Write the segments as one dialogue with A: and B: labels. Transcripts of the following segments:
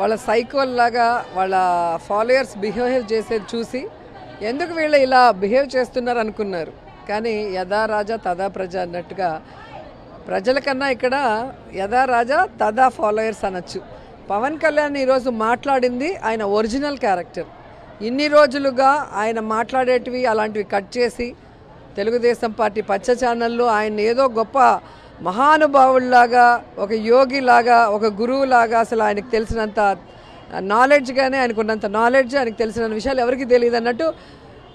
A: వాళ్ళ సైకోల్లాగా వాళ్ళ followers behave చేసేది చూసి ఎందుకు వీళ్ళు ఇలా బిహేవ్ చేస్తున్నారు అనుకున్నారు. కానీ యథా రాజా తదా ప్రజ అన్నట్టుగా ప్రజల కన్నా ఇక్కడ యథా రాజా తదా ఫాలోయర్స్ అనొచ్చు. పవన్ కళ్యాణ్ ఈరోజు మాట్లాడింది ఆయన ఒరిజినల్ క్యారెక్టర్. ఇన్ని రోజులుగా ఆయన మాట్లాడేటివి అలాంటివి కట్ చేసి తెలుగుదేశం పార్టీ పచ్చ ఛానల్లో ఆయన ఏదో గొప్ప మహానుభావుల్లాగా, ఒక యోగిలాగా, ఒక గురువులాగా, అసలు ఆయనకు తెలిసినంత నాలెడ్జ్, కానీ ఆయనకున్నంత నాలెడ్జ్ ఆయనకు తెలిసిన విషయాలు ఎవరికి తెలియదు అన్నట్టు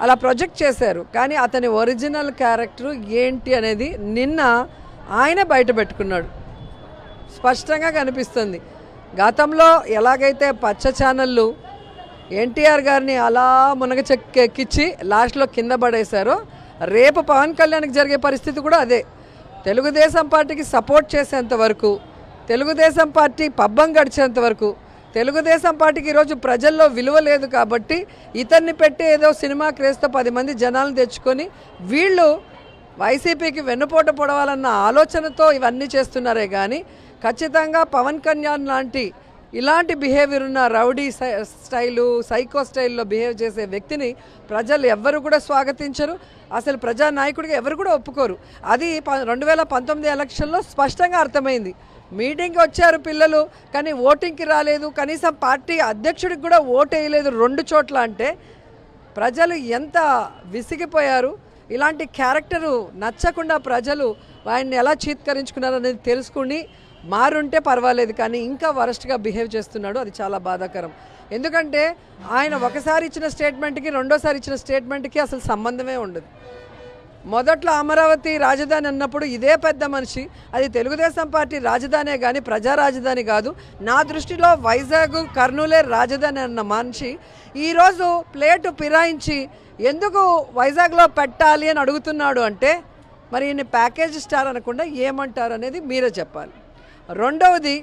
A: అలా ప్రొజెక్ట్ చేశారు. కానీ అతని ఒరిజినల్ క్యారెక్టర్ ఏంటి అనేది నిన్న ఆయన బయట పెట్టుకున్నాడు. స్పష్టంగా కనిపిస్తుంది. గతంలో ఎలాగైతే పచ్చ ఛానళ్ళు ఎన్టీఆర్ గారిని అలా మునగచెక్కిచ్చి లాస్ట్లో కింద పడేశారో, రేపు పవన్ కళ్యాణ్కి జరిగే పరిస్థితి కూడా అదే. తెలుగుదేశం పార్టీకి సపోర్ట్ చేసేంత వరకు, తెలుగుదేశం పార్టీ పబ్బం గడిచేంత వరకు, తెలుగుదేశం పార్టీకి ఈరోజు ప్రజల్లో విలువ లేదు కాబట్టి ఇతన్ని పెట్టి ఏదో సినిమా క్రేజ్తో 10 మంది జనాలను తెచ్చుకొని వీళ్ళు వైసీపీకి వెన్నుపోట పొడవాలన్న ఆలోచనతో ఇవన్నీ చేస్తున్నారే కానీ ఖచ్చితంగా పవన్ కళ్యాణ్ లాంటి ఇలాంటి బిహేవియర్ ఉన్న రౌడీ స్టైలు, సైకో స్టైల్లో బిహేవ్ చేసే వ్యక్తిని ప్రజలు ఎవ్వరు కూడా స్వాగతించరు. అసలు ప్రజానాయకుడిగా ఎవరు కూడా ఒప్పుకోరు. అది 2019 ఎలక్షన్లో స్పష్టంగా అర్థమైంది. మీటింగ్కి వచ్చారు పిల్లలు, కానీ ఓటింగ్కి రాలేదు. కనీసం పార్టీ అధ్యక్షుడికి కూడా ఓటు వేయలేదు 2 చోట్ల. అంటే ప్రజలు ఎంత విసిగిపోయారు. ఇలాంటి క్యారెక్టరు నచ్చకుండా ప్రజలు ఆయన్ని ఎలా చీత్కరించుకున్నారు అనేది తెలుసుకుని మారుంటే పర్వాలేదు, కానీ ఇంకా వరస్ట్గా బిహేవ్ చేస్తున్నాడు. అది చాలా బాధాకరం. ఎందుకంటే ఆయన ఒకసారి ఇచ్చిన స్టేట్మెంట్కి రెండోసారి ఇచ్చిన స్టేట్మెంట్కి అసలు సంబంధమే ఉండదు. మొదట్లో అమరావతి రాజధాని అన్నప్పుడు ఇదే పెద్ద మనిషి అది తెలుగుదేశం పార్టీ రాజధానే కానీ ప్రజా రాజధాని కాదు, నా దృష్టిలో వైజాగ్ కర్నూలే రాజధాని అన్న మనిషి ఈరోజు ప్లేటు ఫిరాయించి ఎందుకు వైజాగ్లో పెట్టాలి అని అడుగుతున్నాడు. అంటే మరి ఈయన ప్యాకేజ్ స్టార్ అనకుండా ఏమంటారు అనేది మీరే చెప్పాలి. రెండవది,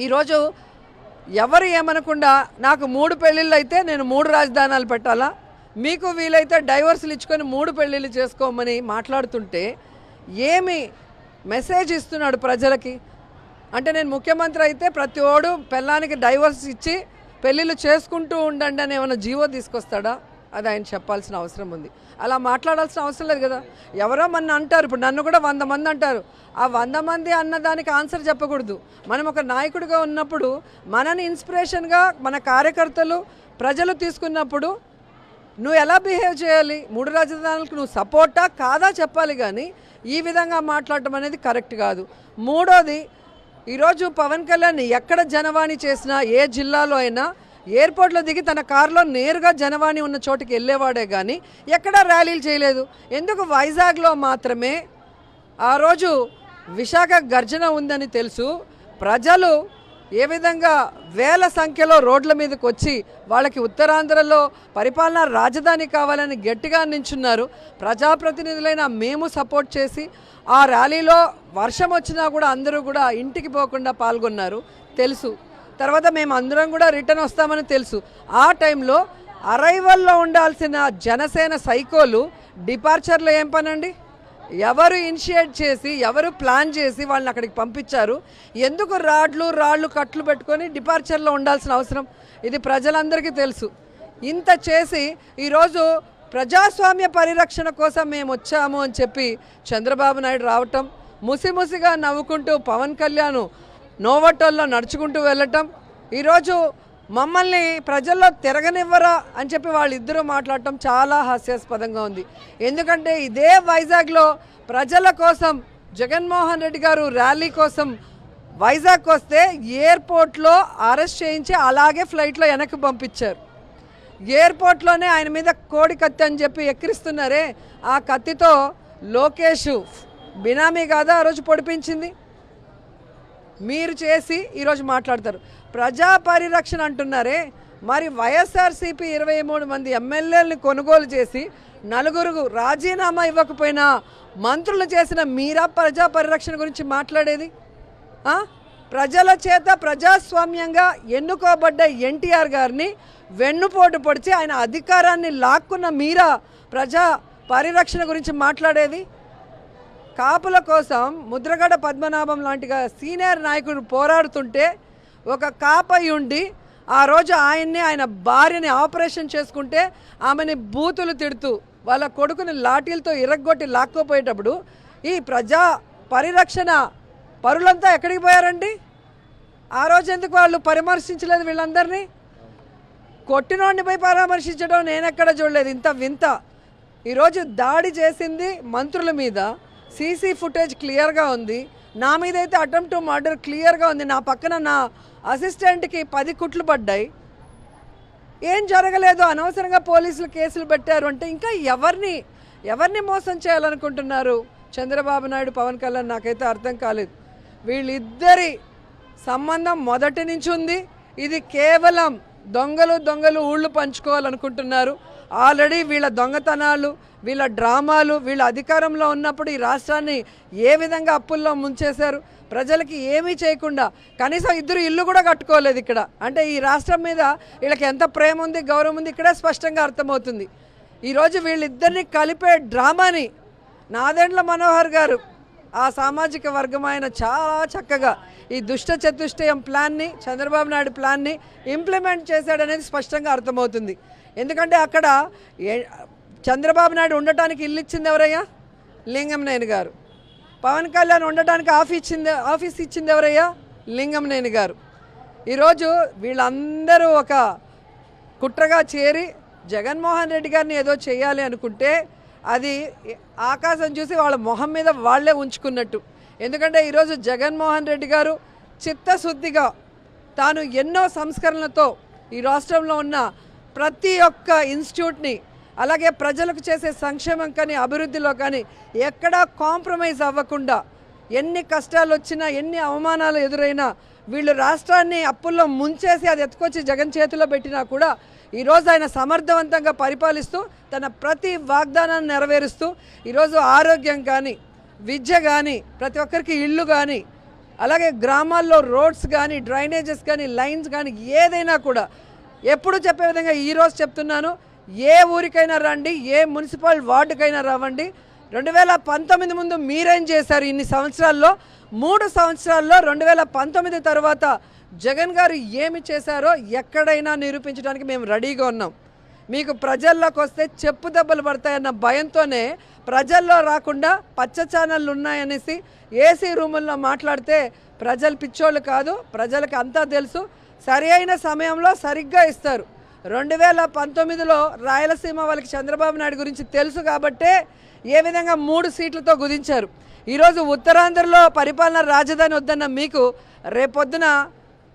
A: ఈరోజు ఎవరు ఏమనకుండా నాకు 3 పెళ్ళిళ్ళు అయితే నేను 3 రాజధానాలు పెట్టాలా, మీకు వీలైతే డైవర్సులు ఇచ్చుకొని 3 పెళ్ళిళ్ళు చేసుకోమని మాట్లాడుతుంటే ఏమి మెసేజ్ ఇస్తున్నాడు ప్రజలకి? అంటే నేను ముఖ్యమంత్రి అయితే ప్రతి ఓడు పెళ్ళానికి డైవర్స్ ఇచ్చి పెళ్ళిళ్ళు చేసుకుంటూ ఉండండి అని ఏమైనా జీవో తీసుకొస్తాడా? అది ఆయన చెప్పాల్సిన అవసరం ఉంది. అలా మాట్లాడాల్సిన అవసరం లేదు కదా. ఎవరో మన అంటారు, ఇప్పుడు నన్ను కూడా 100 మంది అంటారు. ఆ 100 మంది అన్నదానికి ఆన్సర్ చెప్పకూడదు. మనం ఒక నాయకుడిగా ఉన్నప్పుడు మనని ఇన్స్పిరేషన్గా మన కార్యకర్తలు ప్రజలు తీసుకున్నప్పుడు నువ్వు ఎలా బిహేవ్ చేయాలి, 3 రాజధానులకు నువ్వు సపోర్టా కాదా చెప్పాలి. కానీ ఈ విధంగా మాట్లాడటం అనేది కరెక్ట్ కాదు. మూడోది, ఈరోజు పవన్ కళ్యాణ్ ఎక్కడ జనవాణి చేసినా ఏ జిల్లాలో అయినా ఎయిర్పోర్ట్లో దిగి తన కారులో నేరుగా జనవాణి ఉన్న చోటుకి వెళ్ళేవాడే కానీ ఎక్కడా ర్యాలీలు చేయలేదు. ఎందుకు వైజాగ్లో మాత్రమే ఆ రోజు విశాఖ గర్జన ఉందని తెలుసు ప్రజలు ఏ విధంగా వేల సంఖ్యలో రోడ్ల మీదకి వచ్చి వాళ్ళకి ఉత్తరాంధ్రలో పరిపాలనా రాజధాని కావాలని గట్టిగా నించున్నారు. ప్రజాప్రతినిధులైన మేము సపోర్ట్ చేసి ఆ ర్యాలీలో వర్షం వచ్చినా కూడా అందరూ కూడా ఇంటికి పోకుండా పాల్గొన్నారు తెలుసు. తర్వాత మేము అందరం కూడా రిటర్న్ వస్తామని తెలుసు. ఆ టైంలో అరైవల్లో ఉండాల్సిన జనసేన సైకోలు డిపార్చర్లో ఏం పనండి? ఎవరు ఇనిషియేట్ చేసి ఎవరు ప్లాన్ చేసి వాళ్ళని అక్కడికి పంపించారు? ఎందుకు రాళ్ళు కట్లు పెట్టుకొని డిపార్చర్లో ఉండాల్సిన అవసరం? ఇది ప్రజలందరికీ తెలుసు. ఇంత చేసి ఈరోజు ప్రజాస్వామ్య పరిరక్షణ కోసం మేము వచ్చాము అని చెప్పి చంద్రబాబు నాయుడు రావటం, ముసిముసిగా నవ్వుకుంటూ పవన్ కళ్యాణ్ నోవటోల్లో నడుచుకుంటూ వెళ్ళటం, ఈరోజు మమ్మల్ని ప్రజల్లో తిరగనివ్వరా అని చెప్పి వాళ్ళిద్దరూ మాట్లాడటం చాలా హాస్యాస్పదంగా ఉంది. ఎందుకంటే ఇదే వైజాగ్లో ప్రజల కోసం జగన్మోహన్ రెడ్డి గారు ర్యాలీ కోసం వైజాగ్కి వస్తే ఎయిర్పోర్ట్లో అరెస్ట్ చేయించి అలాగే ఫ్లైట్లో వెనక్కి పంపించారు. ఎయిర్పోర్ట్లోనే ఆయన మీద కోడి కత్తి అని చెప్పి ఎక్కిరిస్తున్నారే, ఆ కత్తితో లోకేష్ బినామీ కాదా ఆ రోజు పొడిపించింది? మీరు చేసి ఈరోజు మాట్లాడతారు ప్రజా పరిరక్షణ అంటున్నారే. మరి వైఎస్ఆర్సీపీ 23 మంది ఎమ్మెల్యేలని కొనుగోలు చేసి 4 రాజీనామా ఇవ్వకపోయినా మంత్రులు చేసిన మీరా ప్రజా పరిరక్షణ గురించి మాట్లాడేది? ప్రజల చేత ప్రజాస్వామ్యంగా ఎన్నుకోబడ్డ ఎన్టీఆర్ గారిని వెన్నుపోటు పొడిచి ఆయన అధికారాన్ని లాక్కున్న మీరా ప్రజా పరిరక్షణ గురించి మాట్లాడేది? కాపుల కోసం ముద్రగడ పద్మనాభం లాంటిగా సీనియర్ నాయకుడు పోరాడుతుంటే ఒక కాపై ఉండి ఆ రోజు ఆయన్ని ఆయన భార్యని ఆపరేషన్ చేసుకుంటే ఆమెని బూతులు తిడుతూ వాళ్ళ కొడుకుని లాఠీలతో ఇరగ్గొట్టి లాక్కోపోయేటప్పుడు ఈ ప్రజా పరిరక్షణ పరులంతా ఎక్కడికి పోయారండి? ఆ రోజు ఎందుకు వాళ్ళు పరామర్శించలేదు వీళ్ళందరినీ? కొట్టినోడిని పోయి పరామర్శించడం నేనెక్కడ చూడలేదు. ఇంత వింత. ఈరోజు దాడి చేసింది మంత్రుల మీద, సీసీ ఫుటేజ్ క్లియర్గా ఉంది. నా మీద అయితే అటెంప్ట్ టు మర్డర్ క్లియర్గా ఉంది. నా పక్కన నా అసిస్టెంట్కి 10 కుట్లు పడ్డాయి. ఏం జరగలేదు, అనవసరంగా పోలీసులు కేసులు పెట్టారు అంటే ఇంకా ఎవరిని మోసం చేయాలనుకుంటున్నారు చంద్రబాబు నాయుడు, పవన్ కళ్యాణ్? నాకైతే అర్థం కాలేదు. వీళ్ళిద్దరి సంబంధం మొదటి నుంచి ఉంది. ఇది కేవలం దొంగలు ఊళ్ళు పంచుకోవాలనుకుంటున్నారు. ఆల్రెడీ వీళ్ళ దొంగతనాలు, వీళ్ళ డ్రామాలు, వీళ్ళ అధికారంలో ఉన్నప్పుడు ఈ రాష్ట్రాన్ని ఏ విధంగా అప్పుల్లో ముంచేశారు, ప్రజలకి ఏమీ చేయకుండా కనీసం 2 ఇల్లు కూడా కట్టుకోలేదు ఇక్కడ. అంటే ఈ రాష్ట్రం మీద వీళ్ళకి ఎంత ప్రేమ ఉంది, గౌరవం ఉంది ఇక్కడే స్పష్టంగా అర్థమవుతుంది. ఈరోజు వీళ్ళిద్దరిని కలిపే డ్రామాని నాదెండ్ల మనోహర్ గారు, ఆ సామాజిక వర్గం ఆయన చాలా చక్కగా ఈ దుష్ట చతుష్టయం ప్లాన్ని, చంద్రబాబు నాయుడు ప్లాన్ని ఇంప్లిమెంట్ చేశాడనేది స్పష్టంగా అర్థమవుతుంది. ఎందుకంటే అక్కడ చంద్రబాబు నాయుడు ఉండటానికి ఇల్లు ఇచ్చింది ఎవరయ్యా? లింగంనేని గారు. పవన్ కళ్యాణ్ ఉండటానికి ఆఫీస్ ఇచ్చింది ఎవరయ్యా? లింగంనేని గారు. ఈరోజు వీళ్ళందరూ ఒక కుట్రగా చేరి జగన్మోహన్ రెడ్డి గారిని ఏదో చేయాలి అనుకుంటే అది ఆకాశం చూసి వాళ్ళ మొహం మీద వాళ్ళే ఉంచుకున్నట్టు. ఎందుకంటే ఈరోజు జగన్మోహన్ రెడ్డి గారు చిత్తశుద్ధిగా తాను ఎన్నో సంస్కరణలతో ఈ రాష్ట్రంలో ఉన్న ప్రతి ఒక్క ఇన్స్టిట్యూట్ని, అలాగే ప్రజలకు చేసే సంక్షేమం కానీ అభివృద్ధిలో కానీ ఎక్కడా కాంప్రమైజ్ అవ్వకుండా, ఎన్ని కష్టాలు వచ్చినా ఎన్ని అవమానాలు ఎదురైనా వీళ్ళు రాష్ట్రాన్ని అప్పుల్లో ముంచేసి అది ఎత్తుకొచ్చి జగన్ చేతిలో పెట్టినా కూడా ఈరోజు ఆయన సమర్థవంతంగా పరిపాలిస్తూ తన ప్రతి వాగ్దానాన్ని నెరవేరుస్తూ ఈరోజు ఆరోగ్యం కానీ, విద్య కానీ, ప్రతి ఒక్కరికి ఇళ్ళు కానీ, అలాగే గ్రామాల్లో రోడ్స్ కానీ, డ్రైనేజెస్ కానీ, లైన్స్ కానీ ఏదైనా కూడా ఎప్పుడు చెప్పే విధంగా ఈరోజు చెప్తున్నాను. ఏ ఊరికైనా రండి, ఏ మున్సిపల్ వార్డుకైనా రావండి. 2019 ముందు మీరేం చేశారు ఇన్ని సంవత్సరాల్లో? 3 సంవత్సరాల్లో 2019 తర్వాత జగన్ గారు ఏమి చేశారో ఎక్కడైనా నిరూపించడానికి మేము రెడీగా ఉన్నాం. మీకు ప్రజల్లోకి వస్తే చెప్పు దెబ్బలు పడతాయన్న భయంతోనే ప్రజల్లో రాకుండా పచ్చ ఛానళ్ళు ఉన్నాయనేసి ఏసీ రూముల్లో మాట్లాడితే ప్రజలు పిచ్చోళ్ళు కాదు, ప్రజలకు అంతా తెలుసు. సరి అయిన సమయంలో సరిగ్గా ఇస్తారు. 2019లో రాయలసీమ వాళ్ళకి చంద్రబాబు నాయుడు గురించి తెలుసు కాబట్టే ఏ విధంగా 3 సీట్లతో కుదించారు. ఈరోజు ఉత్తరాంధ్రలో పరిపాలన రాజధాని వద్దన్న మీకు రేపొద్దున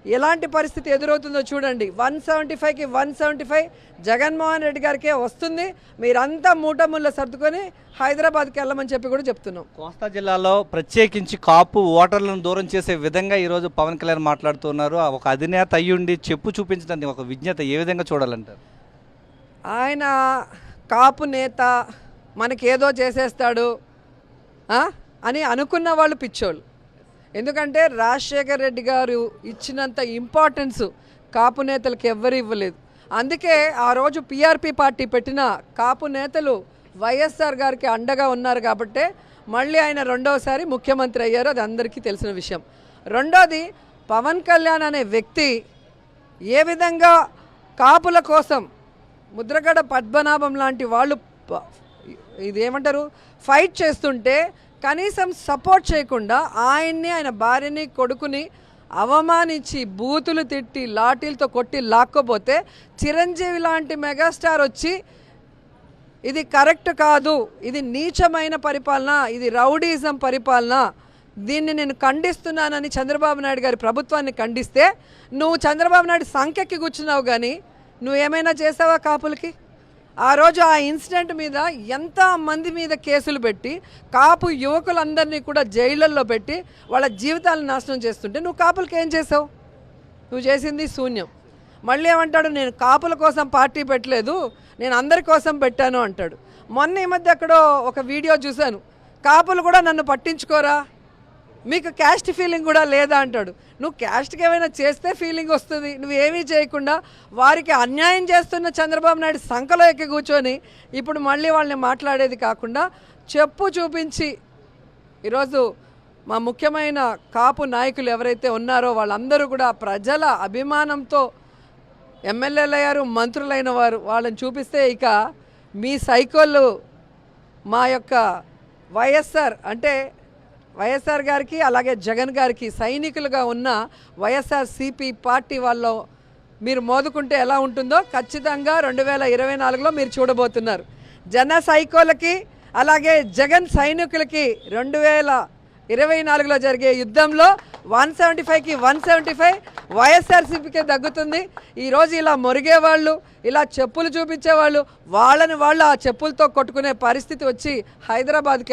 A: ఎలాంటి పరిస్థితి ఎదురవుతుందో చూడండి. 175కి 175 జగన్మోహన్ రెడ్డి గారికే వస్తుంది. మీరంతా మూటముళ్ళ సర్దుకొని హైదరాబాద్కి వెళ్ళమని చెప్పి కూడా చెప్తున్నాం.
B: కోస్తా జిల్లాలో ప్రత్యేకించి కాపు ఓటర్లను దూరం చేసే విధంగా ఈరోజు పవన్ కళ్యాణ్ మాట్లాడుతున్నారు. ఒక అధినేత అయ్యుండి చెప్పు చూపించడానికి ఒక విజ్ఞత ఏ విధంగా చూడాలంటారు?
A: ఆయన కాపు నేత, మనకేదో చేసేస్తాడు అని అనుకున్న వాళ్ళు పిచ్చోళ్ళు. ఎందుకంటే రాజశేఖర్ రెడ్డి గారు ఇచ్చినంత ఇంపార్టెన్స్ కాపు నేతలకు ఎవ్వరు ఇవ్వలేదు. అందుకే ఆ రోజు పీఆర్పీ పార్టీ పెట్టిన కాపు నేతలు వైఎస్ఆర్ గారికి అండగా ఉన్నారు కాబట్టే మళ్ళీ ఆయన రెండవసారి ముఖ్యమంత్రి అయ్యారు. అది అందరికీ తెలిసిన విషయం. రెండోది, పవన్ కళ్యాణ్ అనే వ్యక్తి ఏ విధంగా కాపుల కోసం ముద్రగడ పద్మనాభం లాంటి వాళ్ళు ఇదేమంటారు ఫైట్ చేస్తుంటే కనీసం సపోర్ట్ చేయకుండా ఆయన్ని, ఆయన భార్యని, కొడుకుని అవమానించి బూతులు తిట్టి లాఠీలతో కొట్టి లాక్కోపోతే చిరంజీవి లాంటి మెగాస్టార్ వచ్చి ఇది కరెక్ట్ కాదు, ఇది నీచమైన పరిపాలన, ఇది రౌడీజం పరిపాలన, దీన్ని నేను ఖండిస్తున్నానని చంద్రబాబు నాయుడు గారి ప్రభుత్వాన్ని ఖండిస్తే నువ్వు చంద్రబాబు నాయుడు సంఖ్యకి కూర్చున్నావు కానీ నువ్వేమైనా చేసావా కాపులకి? ఆ రోజు ఆ ఇన్సిడెంట్ మీద ఎంతమంది మీద కేసులు పెట్టి కాపు యువకులందరినీ కూడా జైళ్ళల్లో పెట్టి వాళ్ళ జీవితాలను నాశనం చేస్తుంటే నువ్వు కాపులకి ఏం చేసావు? నువ్వు చేసింది శూన్యం. మళ్ళీ ఏమంటాడు, నేను కాపుల కోసం పార్టీ పెట్టలేదు, నేను అందరి కోసం పెట్టాను అంటాడు. మొన్న ఈ మధ్య ఎక్కడో ఒక వీడియో చూశాను, కాపులు కూడా నన్ను పట్టించుకోరా, మీకు క్యాస్ట్ ఫీలింగ్ కూడా లేదా అంటాడు. నువ్వు క్యాస్ట్కి ఏమైనా చేస్తే ఫీలింగ్ వస్తుంది, నువ్వేమీ చేయకుండా వారికి అన్యాయం చేస్తున్న చంద్రబాబు నాయుడు సంఖలో ఎక్కి కూర్చొని ఇప్పుడు మళ్ళీ వాళ్ళని మాట్లాడేది కాకుండా చెప్పు చూపించి ఈరోజు మా ముఖ్యమైన కాపు నాయకులు ఎవరైతే ఉన్నారో వాళ్ళందరూ కూడా ప్రజల అభిమానంతో ఎమ్మెల్యేలు అయ్యారు, మంత్రులైన వారు. వాళ్ళని చూపిస్తే ఇక మీ సైకోళ్ళు మా యొక్క వైఎస్ఆర్ అంటే వైఎస్ఆర్ గారికి అలాగే జగన్ గారికి సైనికులుగా ఉన్న వైఎస్ఆర్సీపీ పార్టీ వాళ్ళు మీరు మోదుకుంటే ఎలా ఉంటుందో ఖచ్చితంగా 2024లో మీరు చూడబోతున్నారు. జన సైకోలకి అలాగే జగన్ సైనికులకి 2024లో జరిగే యుద్ధంలో 175కి 175 వైఎస్ఆర్సీపీకే దగ్గుతుంది. ఈరోజు ఇలా మొరిగేవాళ్ళు, ఇలా చెప్పులు చూపించేవాళ్ళు వాళ్ళని వాళ్ళు ఆ చెప్పులతో కొట్టుకునే పరిస్థితి వచ్చి హైదరాబాద్కి